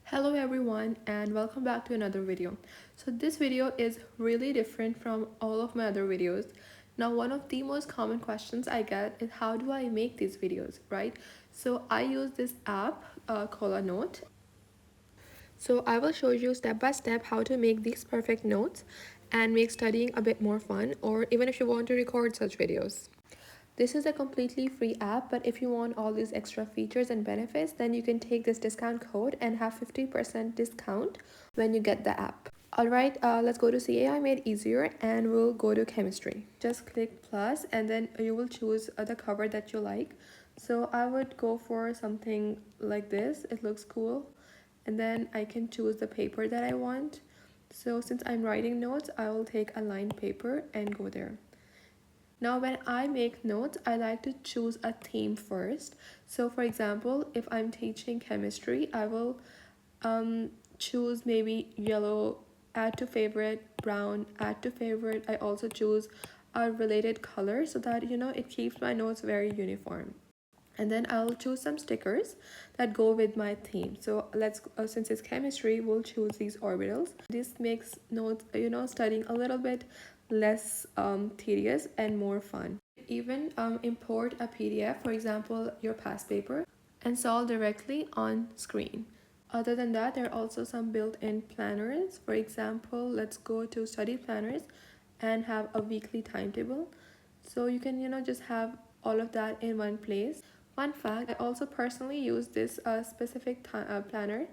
Hello everyone and welcome back to another video. So this video is really different from all of my other videos. Now one of the most common questions I get is how do I make these videos, right? So I use this app called a Note. So I will show you step by step how to make these perfect notes and make studying a bit more fun, or even if you want to record such videos. This is a completely free app, but if you want all these extra features and benefits, then you can take this discount code and have 50% discount when you get the app. Alright, let's go to CAI Made Easier and we'll go to chemistry. Just click plus and then you will choose the cover that you like. So I would go for something like this. It looks cool. And then I can choose the paper that I want. So since I'm writing notes, I will take a lined paper and go there. Now when I make notes, I like to choose a theme first. So for example, if I'm teaching chemistry, I will choose maybe yellow, add to favorite, brown, add to favorite. I also choose a related color so that it keeps my notes very uniform. And then I'll choose some stickers that go with my theme. So let's since it's chemistry, we'll choose these orbitals. This makes notes studying a little bit less tedious and more fun. Even import a PDF, for example your past paper, and solve directly on screen. Other than that, there are also some built-in planners. For example, let's go to study planners and have a weekly timetable. So you can just have all of that in one place. Fun fact, I also personally use this specific planner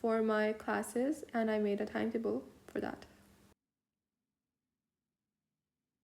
for my classes, and I made a timetable for that.